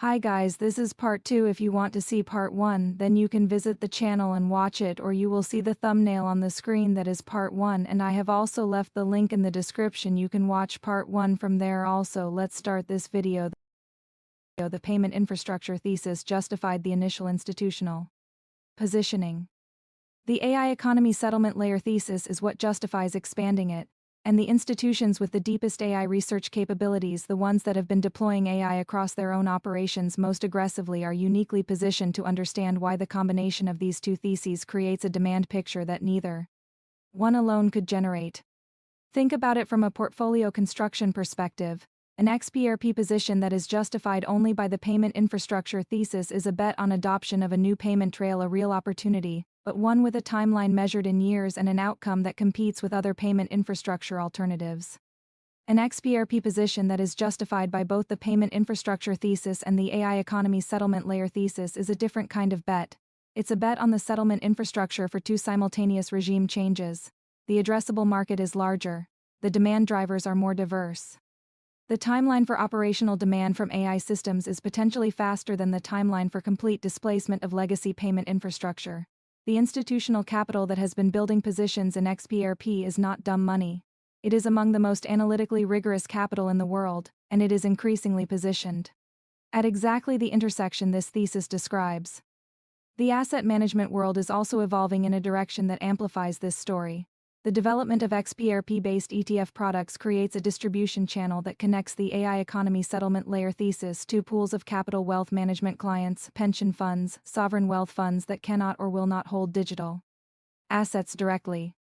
Hi guys, this is part 2. If you want to see part 1, then you can visit the channel and watch it, or you will see the thumbnail on the screen that is part 1, and I have also left the link in the description. You can watch part 1 from there also. Let's start this video. The payment infrastructure thesis justified the initial institutional positioning. The AI economy settlement layer thesis is what justifies expanding it. And the institutions with the deepest AI research capabilities, the ones that have been deploying AI across their own operations most aggressively, are uniquely positioned to understand why the combination of these two theses creates a demand picture that neither one alone could generate. Think about it from a portfolio construction perspective. An XRP position that is justified only by the payment infrastructure thesis is a bet on adoption of a new payment trail, a real opportunity, but one with a timeline measured in years and an outcome that competes with other payment infrastructure alternatives. An XRP position that is justified by both the payment infrastructure thesis and the AI economy settlement layer thesis is a different kind of bet. It's a bet on the settlement infrastructure for two simultaneous regime changes. The addressable market is larger. The demand drivers are more diverse. The timeline for operational demand from AI systems is potentially faster than the timeline for complete displacement of legacy payment infrastructure. The institutional capital that has been building positions in XRP is not dumb money. It is among the most analytically rigorous capital in the world, and it is increasingly positioned at exactly the intersection this thesis describes. The asset management world is also evolving in a direction that amplifies this story. The development of XRP-based ETF products creates a distribution channel that connects the AI economy settlement layer thesis to pools of capital wealth management clients, pension funds, sovereign wealth funds that cannot or will not hold digital assets directly.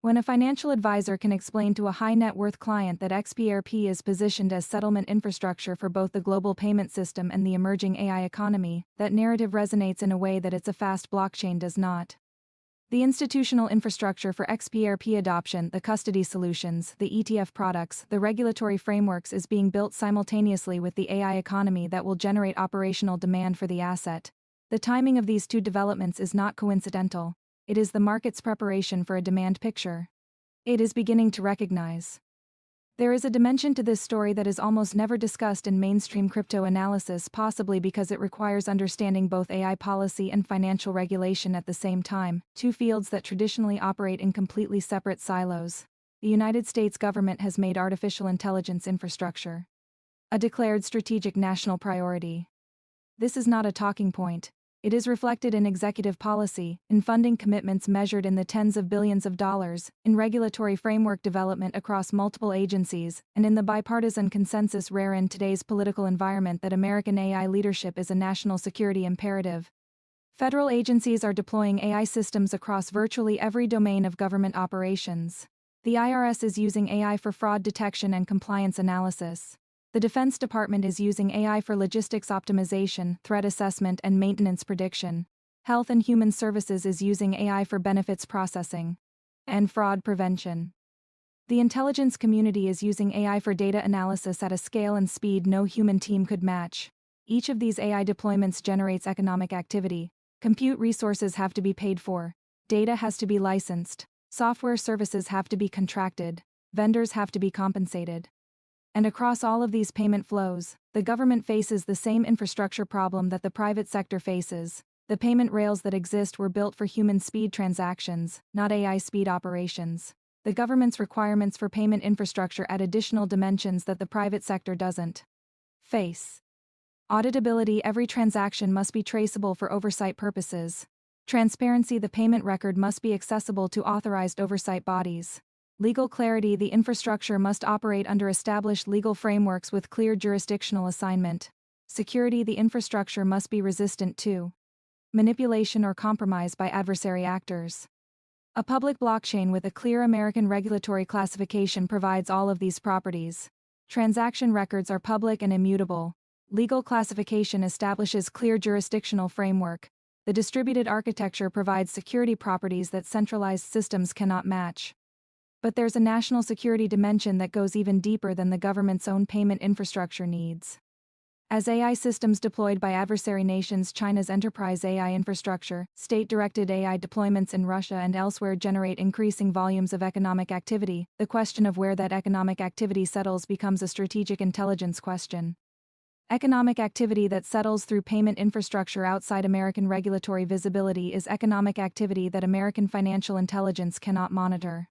When a financial advisor can explain to a high net worth client that XRP is positioned as settlement infrastructure for both the global payment system and the emerging AI economy, that narrative resonates in a way that its a fast blockchain does not. The institutional infrastructure for XRP adoption, the custody solutions, the ETF products, the regulatory frameworks is being built simultaneously with the AI economy that will generate operational demand for the asset. The timing of these two developments is not coincidental. It is the market's preparation for a demand picture it is beginning to recognize. There is a dimension to this story that is almost never discussed in mainstream crypto analysis, possibly because it requires understanding both AI policy and financial regulation at the same time, two fields that traditionally operate in completely separate silos. The United States government has made artificial intelligence infrastructure a declared strategic national priority. This is not a talking point. It is reflected in executive policy, in funding commitments measured in the tens of billions of dollars, in regulatory framework development across multiple agencies, and in the bipartisan consensus rare in today's political environment that American AI leadership is a national security imperative. Federal agencies are deploying AI systems across virtually every domain of government operations. The IRS is using AI for fraud detection and compliance analysis. The Defense Department is using AI for logistics optimization, threat assessment, and maintenance prediction. Health and Human Services is using AI for benefits processing and fraud prevention. The intelligence community is using AI for data analysis at a scale and speed no human team could match. Each of these AI deployments generates economic activity. Compute resources have to be paid for. Data has to be licensed. Software services have to be contracted. Vendors have to be compensated. And across all of these payment flows, the government faces the same infrastructure problem that the private sector faces. The payment rails that exist were built for human speed transactions, not AI speed operations. The government's requirements for payment infrastructure add additional dimensions that the private sector doesn't face. Auditability: every transaction must be traceable for oversight purposes. Transparency: the payment record must be accessible to authorized oversight bodies. Legal clarity: the infrastructure must operate under established legal frameworks with clear jurisdictional assignment. Security: the infrastructure must be resistant to manipulation or compromise by adversary actors. A public blockchain with a clear American regulatory classification provides all of these properties. Transaction records are public and immutable. Legal classification establishes clear jurisdictional framework. The distributed architecture provides security properties that centralized systems cannot match. But there's a national security dimension that goes even deeper than the government's own payment infrastructure needs. As AI systems deployed by adversary nations, China's enterprise AI infrastructure, state-directed AI deployments in Russia and elsewhere generate increasing volumes of economic activity, the question of where that economic activity settles becomes a strategic intelligence question. Economic activity that settles through payment infrastructure outside American regulatory visibility is economic activity that American financial intelligence cannot monitor.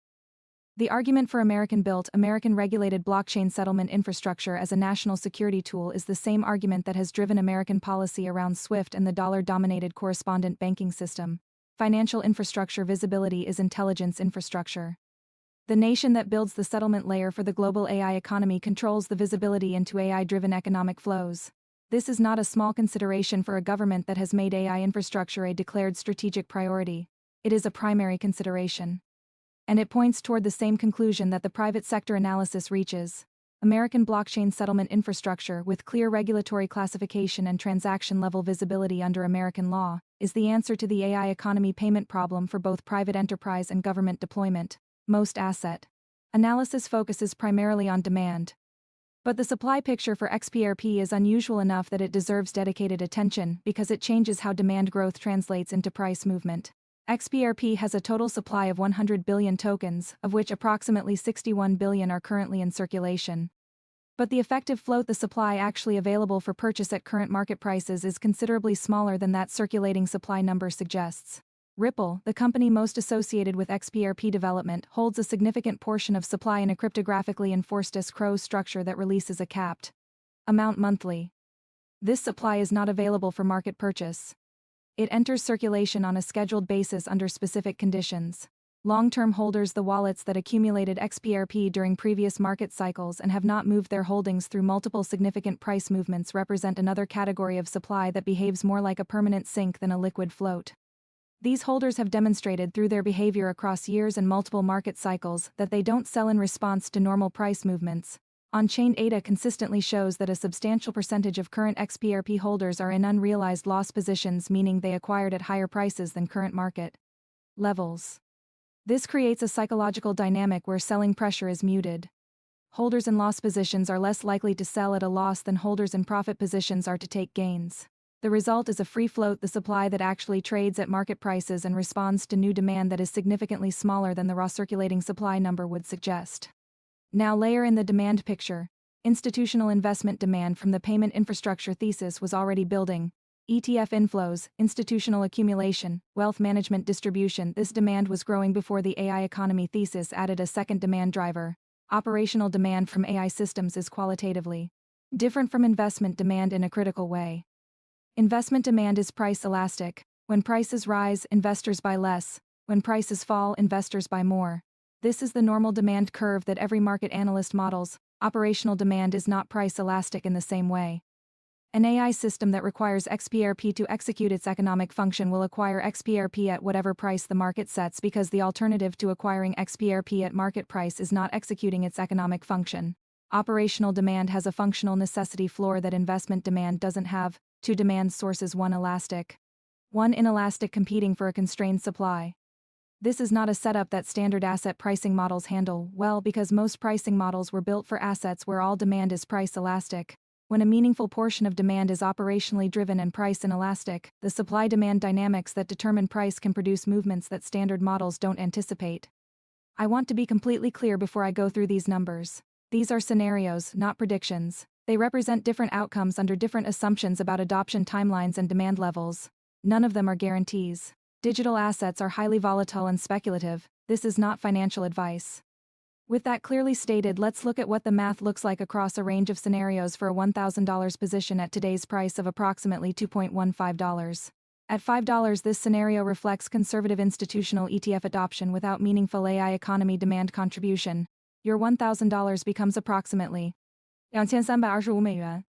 The argument for American-built, American-regulated blockchain settlement infrastructure as a national security tool is the same argument that has driven American policy around SWIFT and the dollar-dominated correspondent banking system. Financial infrastructure visibility is intelligence infrastructure. The nation that builds the settlement layer for the global AI economy controls the visibility into AI-driven economic flows. This is not a small consideration for a government that has made AI infrastructure a declared strategic priority. It is a primary consideration. And it points toward the same conclusion that the private sector analysis reaches. American blockchain settlement infrastructure, with clear regulatory classification and transaction-level visibility under American law, is the answer to the AI economy payment problem for both private enterprise and government deployment. Most asset analysis focuses primarily on demand. But the supply picture for XRP is unusual enough that it deserves dedicated attention because it changes how demand growth translates into price movement. XRP has a total supply of 100 billion tokens, of which approximately 61 billion are currently in circulation. But the effective float, the supply actually available for purchase at current market prices, is considerably smaller than that circulating supply number suggests. Ripple, the company most associated with XRP development, holds a significant portion of supply in a cryptographically enforced escrow structure that releases a capped amount monthly. This supply is not available for market purchase. It enters circulation on a scheduled basis under specific conditions. Long-term holders, the wallets that accumulated XRP during previous market cycles and have not moved their holdings through multiple significant price movements, represent another category of supply that behaves more like a permanent sink than a liquid float. These holders have demonstrated through their behavior across years and multiple market cycles that they don't sell in response to normal price movements. On-chain data consistently shows that a substantial percentage of current XRP holders are in unrealized loss positions, meaning they acquired at higher prices than current market levels. This creates a psychological dynamic where selling pressure is muted. Holders in loss positions are less likely to sell at a loss than holders in profit positions are to take gains. The result is a free float, the supply that actually trades at market prices and responds to new demand that is significantly smaller than the raw circulating supply number would suggest. Now layer in the demand picture. Institutional investment demand from the payment infrastructure thesis was already building. ETF inflows, institutional accumulation, wealth management distribution. This demand was growing before the AI economy thesis added a second demand driver. Operational demand from AI systems is qualitatively different from investment demand in a critical way. Investment demand is price elastic. When prices rise, investors buy less. When prices fall, investors buy more. This is the normal demand curve that every market analyst models. Operational demand is not price elastic in the same way. An AI system that requires XRP to execute its economic function will acquire XRP at whatever price the market sets, because the alternative to acquiring XRP at market price is not executing its economic function. Operational demand has a functional necessity floor that investment demand doesn't have. Two demand sources, one elastic, one inelastic, competing for a constrained supply. This is not a setup that standard asset pricing models handle well, because most pricing models were built for assets where all demand is price elastic. When a meaningful portion of demand is operationally driven and price inelastic, the supply-demand dynamics that determine price can produce movements that standard models don't anticipate. I want to be completely clear before I go through these numbers. These are scenarios, not predictions. They represent different outcomes under different assumptions about adoption timelines and demand levels. None of them are guarantees. Digital assets are highly volatile and speculative. This is not financial advice. With that clearly stated, let's look at what the math looks like across a range of scenarios for a $1,000 position at today's price of approximately $2.15. At $5, this scenario reflects conservative institutional ETF adoption without meaningful AI economy demand contribution. Your $1,000 becomes approximately $2,325.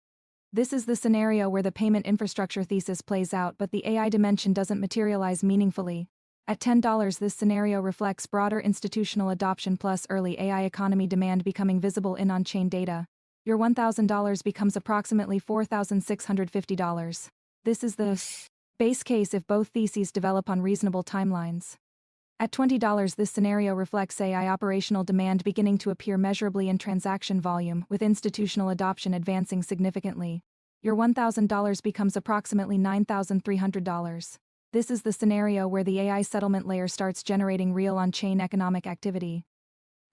This is the scenario where the payment infrastructure thesis plays out, but the AI dimension doesn't materialize meaningfully. At $10, this scenario reflects broader institutional adoption plus early AI economy demand becoming visible in on-chain data. Your $1,000 becomes approximately $4,650. This is the base case if both theses develop on reasonable timelines. At $20, this scenario reflects AI operational demand beginning to appear measurably in transaction volume, with institutional adoption advancing significantly. Your $1,000 becomes approximately $9,300. This is the scenario where the AI settlement layer starts generating real on-chain economic activity.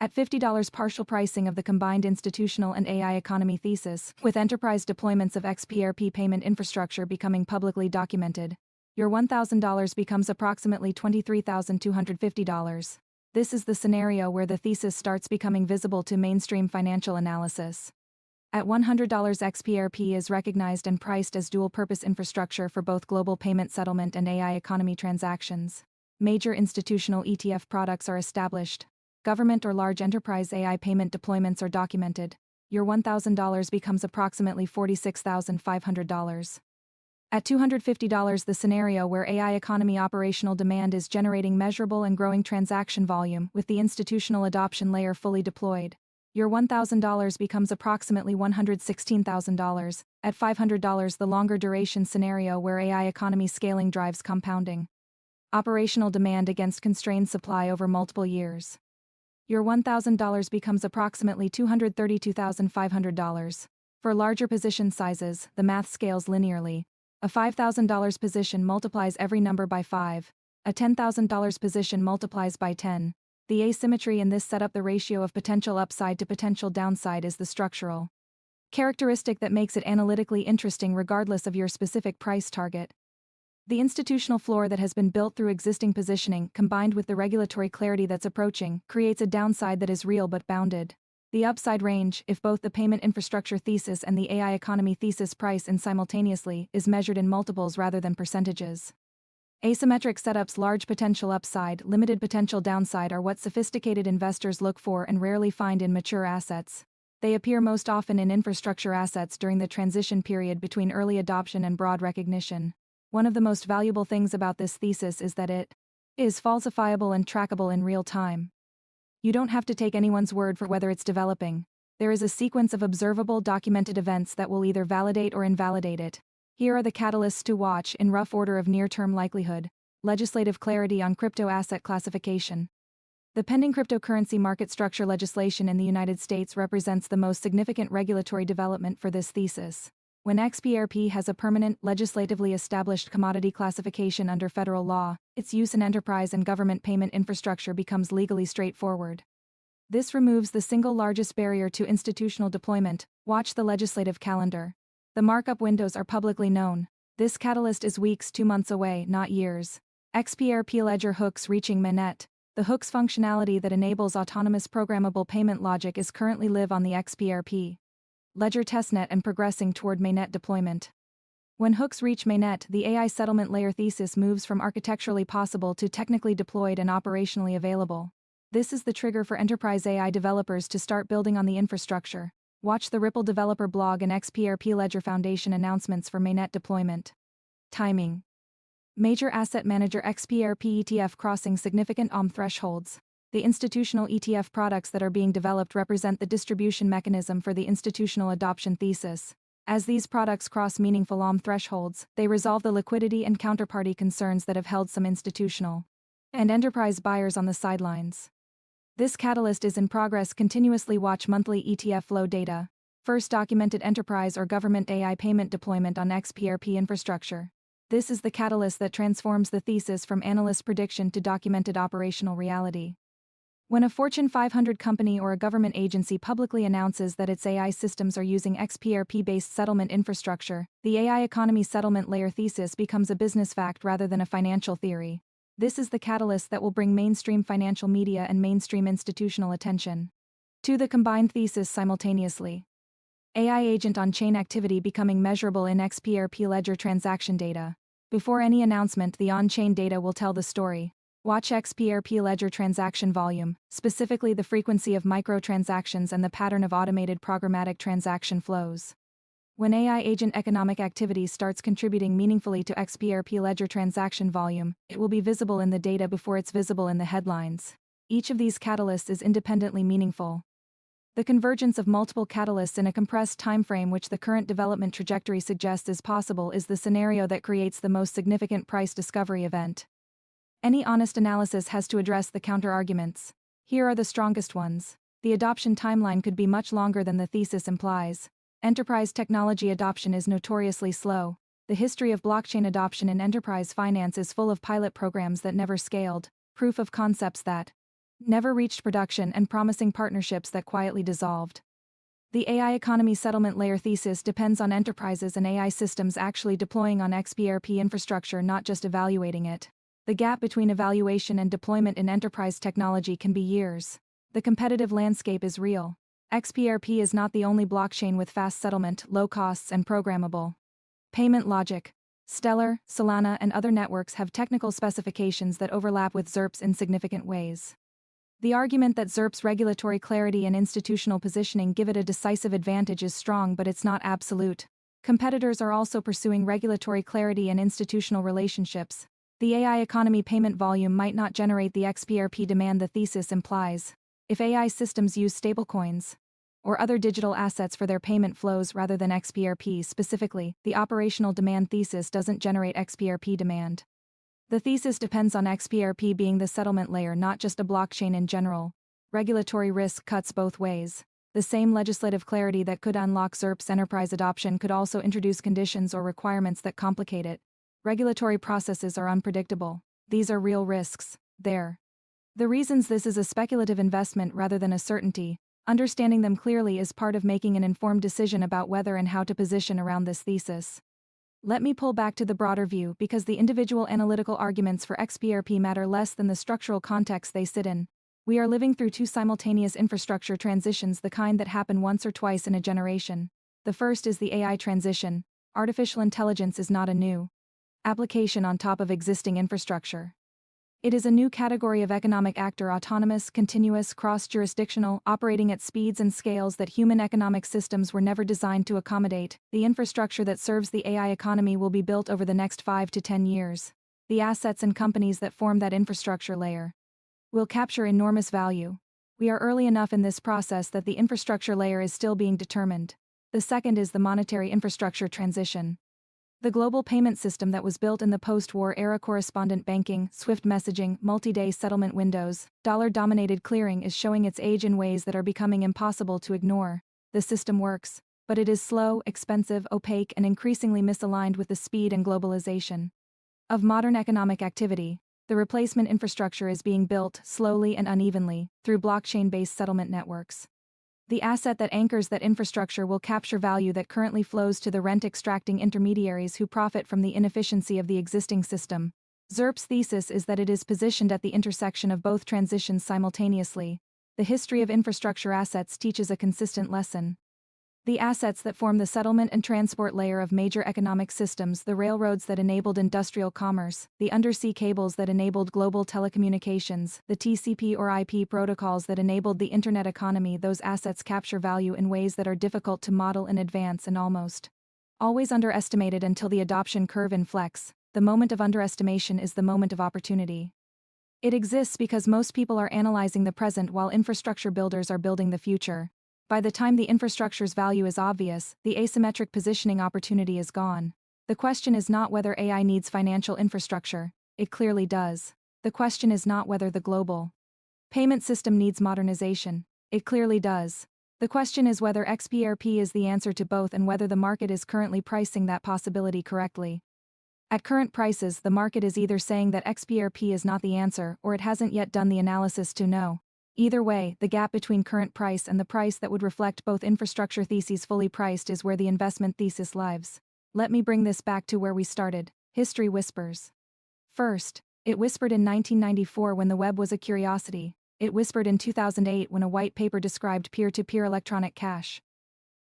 At $50 partial pricing of the combined institutional and AI economy thesis, with enterprise deployments of XRP payment infrastructure becoming publicly documented, your $1,000 becomes approximately $23,250. This is the scenario where the thesis starts becoming visible to mainstream financial analysis. At $100, XRP is recognized and priced as dual-purpose infrastructure for both global payment settlement and AI economy transactions. Major institutional ETF products are established. Government or large enterprise AI payment deployments are documented. Your $1,000 becomes approximately $46,500. At $250, the scenario where AI economy operational demand is generating measurable and growing transaction volume with the institutional adoption layer fully deployed. Your $1,000 becomes approximately $116,000. At $500, the longer duration scenario where AI economy scaling drives compounding operational demand against constrained supply over multiple years. Your $1,000 becomes approximately $232,500. For larger position sizes, the math scales linearly. A $5,000 position multiplies every number by 5. A $10,000 position multiplies by 10. The asymmetry in this setup, the ratio of potential upside to potential downside, is the structural characteristic that makes it analytically interesting regardless of your specific price target. The institutional floor that has been built through existing positioning, combined with the regulatory clarity that's approaching, creates a downside that is real but bounded. The upside range, if both the payment infrastructure thesis and the AI economy thesis price in simultaneously, is measured in multiples rather than percentages. Asymmetric setups, large potential upside, limited potential downside, are what sophisticated investors look for and rarely find in mature assets. They appear most often in infrastructure assets during the transition period between early adoption and broad recognition. One of the most valuable things about this thesis is that it is falsifiable and trackable in real time. You don't have to take anyone's word for whether it's developing. There is a sequence of observable, documented events that will either validate or invalidate it. Here are the catalysts to watch in rough order of near-term likelihood. Legislative clarity on crypto asset classification. The pending cryptocurrency market structure legislation in the United States represents the most significant regulatory development for this thesis. When XRP has a permanent, legislatively established commodity classification under federal law, its use in enterprise and government payment infrastructure becomes legally straightforward. This removes the single largest barrier to institutional deployment. Watch the legislative calendar. The markup windows are publicly known. This catalyst is weeks to months away, not years. XRP Ledger hooks reaching mainnet. The hooks functionality that enables autonomous programmable payment logic is currently live on the XRP Ledger testnet and progressing toward mainnet deployment. When hooks reach mainnet, the AI settlement layer thesis moves from architecturally possible to technically deployed and operationally available. This is the trigger for enterprise AI developers to start building on the infrastructure. Watch the Ripple developer blog and XRP Ledger Foundation announcements for mainnet deployment. Timing. Major asset manager XRP ETF crossing significant thresholds. The institutional ETF products that are being developed represent the distribution mechanism for the institutional adoption thesis. As these products cross meaningful thresholds, they resolve the liquidity and counterparty concerns that have held some institutional and enterprise buyers on the sidelines. This catalyst is in progress. Continuously watch monthly ETF flow data. First documented enterprise or government AI payment deployment on XRP infrastructure. This is the catalyst that transforms the thesis from analyst prediction to documented operational reality. When a Fortune 500 company or a government agency publicly announces that its AI systems are using XRP-based settlement infrastructure, the AI economy settlement layer thesis becomes a business fact rather than a financial theory. This is the catalyst that will bring mainstream financial media and mainstream institutional attention to the combined thesis simultaneously. AI agent on-chain activity becoming measurable in XRP Ledger transaction data. Before any announcement, the on-chain data will tell the story. Watch XRP Ledger transaction volume, specifically the frequency of microtransactions and the pattern of automated programmatic transaction flows. When AI agent economic activity starts contributing meaningfully to XRP Ledger transaction volume, it will be visible in the data before it's visible in the headlines. Each of these catalysts is independently meaningful. The convergence of multiple catalysts in a compressed timeframe, which the current development trajectory suggests is possible, is the scenario that creates the most significant price discovery event. Any honest analysis has to address the counter-arguments. Here are the strongest ones. The adoption timeline could be much longer than the thesis implies. Enterprise technology adoption is notoriously slow. The history of blockchain adoption in enterprise finance is full of pilot programs that never scaled, proof of concepts that never reached production, and promising partnerships that quietly dissolved. The AI economy settlement layer thesis depends on enterprises and AI systems actually deploying on XRP infrastructure, not just evaluating it. The gap between evaluation and deployment in enterprise technology can be years. The competitive landscape is real. XRP is not the only blockchain with fast settlement, low costs, and programmable payment logic. Stellar, Solana, and other networks have technical specifications that overlap with XRP's in significant ways. The argument that XRP's regulatory clarity and institutional positioning give it a decisive advantage is strong, but it's not absolute. Competitors are also pursuing regulatory clarity and institutional relationships. The AI economy payment volume might not generate the XRP demand the thesis implies. If AI systems use stablecoins or other digital assets for their payment flows rather than XRP specifically, the operational demand thesis doesn't generate XRP demand. The thesis depends on XRP being the settlement layer, not just a blockchain in general. Regulatory risk cuts both ways. The same legislative clarity that could unlock XRP's enterprise adoption could also introduce conditions or requirements that complicate it. Regulatory processes are unpredictable. These are real risks. The reasons this is a speculative investment rather than a certainty. Understanding them clearly is part of making an informed decision about whether and how to position around this thesis. Let me pull back to the broader view, because the individual analytical arguments for XRP matter less than the structural context they sit in. We are living through two simultaneous infrastructure transitions, the kind that happen once or twice in a generation. The first is the AI transition. Artificial intelligence is not a new application on top of existing infrastructure. It is a new category of economic actor, autonomous, continuous, cross-jurisdictional, operating at speeds and scales that human economic systems were never designed to accommodate. The infrastructure that serves the AI economy will be built over the next 5 to 10 years. The assets and companies that form that infrastructure layer will capture enormous value. We are early enough in this process that the infrastructure layer is still being determined. The second is the monetary infrastructure transition. The global payment system that was built in the post-war era, correspondent banking, swift messaging, multi-day settlement windows, dollar-dominated clearing, is showing its age in ways that are becoming impossible to ignore. The system works, but it is slow, expensive, opaque, and increasingly misaligned with the speed and globalization of modern economic activity. The replacement infrastructure is being built, slowly and unevenly, through blockchain-based settlement networks. The asset that anchors that infrastructure will capture value that currently flows to the rent-extracting intermediaries who profit from the inefficiency of the existing system. XRP's thesis is that it is positioned at the intersection of both transitions simultaneously. The history of infrastructure assets teaches a consistent lesson. The assets that form the settlement and transport layer of major economic systems, the railroads that enabled industrial commerce, the undersea cables that enabled global telecommunications, the TCP or IP protocols that enabled the internet economy, those assets capture value in ways that are difficult to model in advance and almost always underestimated until the adoption curve inflects. The moment of underestimation is the moment of opportunity. It exists because most people are analyzing the present while infrastructure builders are building the future. By the time the infrastructure's value is obvious, the asymmetric positioning opportunity is gone. The question is not whether AI needs financial infrastructure. It clearly does. The question is not whether the global payment system needs modernization. It clearly does. The question is whether XRP is the answer to both and whether the market is currently pricing that possibility correctly. At current prices, the market is either saying that XRP is not the answer, or it hasn't yet done the analysis to know. Either way, the gap between current price and the price that would reflect both infrastructure theses fully priced is where the investment thesis lives. Let me bring this back to where we started. History whispers. First, it whispered in 1994 when the web was a curiosity. It whispered in 2008 when a white paper described peer-to-peer electronic cash.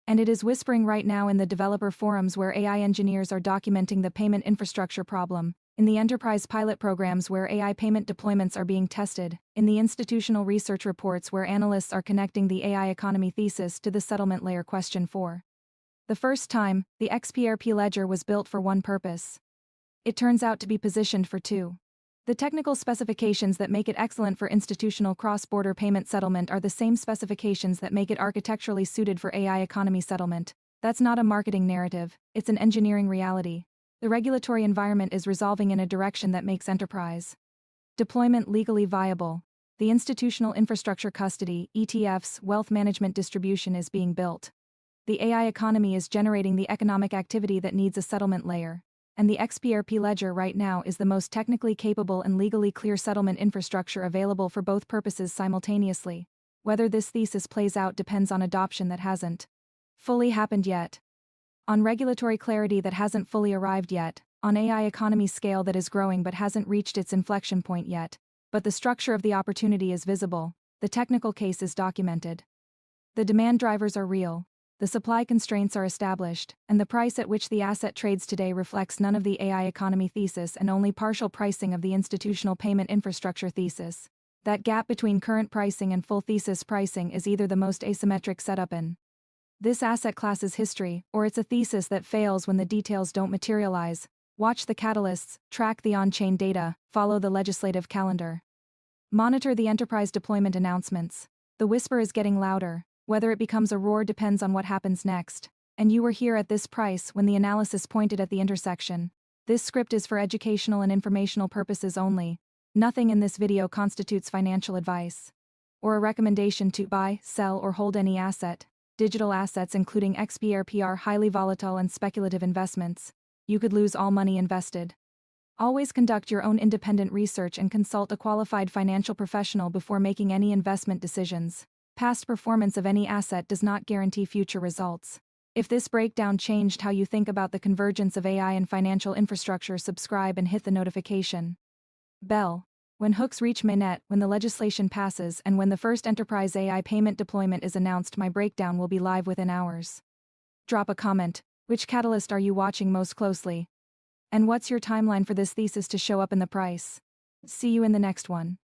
And it is whispering right now in the developer forums where AI engineers are documenting the payment infrastructure problem, in the enterprise pilot programs where AI payment deployments are being tested, in the institutional research reports where analysts are connecting the AI economy thesis to the settlement layer question. For the first time, the XRP Ledger was built for one purpose. It turns out to be positioned for two. The technical specifications that make it excellent for institutional cross-border payment settlement are the same specifications that make it architecturally suited for AI economy settlement. That's not a marketing narrative, it's an engineering reality. The regulatory environment is resolving in a direction that makes enterprise deployment legally viable. The institutional infrastructure custody, ETFs, wealth management distribution is being built. The AI economy is generating the economic activity that needs a settlement layer. and the XRP Ledger right now is the most technically capable and legally clear settlement infrastructure available for both purposes simultaneously. Whether this thesis plays out depends on adoption that hasn't fully happened yet, on regulatory clarity that hasn't fully arrived yet, on AI economy scale that is growing but hasn't reached its inflection point yet. But the structure of the opportunity is visible, the technical case is documented. The demand drivers are real, the supply constraints are established, and the price at which the asset trades today reflects none of the AI economy thesis and only partial pricing of the institutional payment infrastructure thesis. That gap between current pricing and full thesis pricing is either the most asymmetric setup in this asset class's history, or it's a thesis that fails when the details don't materialize. Watch the catalysts, track the on-chain data, follow the legislative calendar. Monitor the enterprise deployment announcements. The whisper is getting louder. Whether it becomes a roar depends on what happens next. And you were here at this price when the analysis pointed at the intersection. This script is for educational and informational purposes only. Nothing in this video constitutes financial advice or a recommendation to buy, sell, or hold any asset. Digital assets including XRP are highly volatile and speculative investments. You could lose all money invested. Always conduct your own independent research and consult a qualified financial professional before making any investment decisions. Past performance of any asset does not guarantee future results. If this breakdown changed how you think about the convergence of AI and financial infrastructure, subscribe and hit the notification bell. When hooks reach mainnet, when the legislation passes, and when the first enterprise AI payment deployment is announced, my breakdown will be live within hours. Drop a comment. Which catalyst are you watching most closely? And what's your timeline for this thesis to show up in the price? See you in the next one.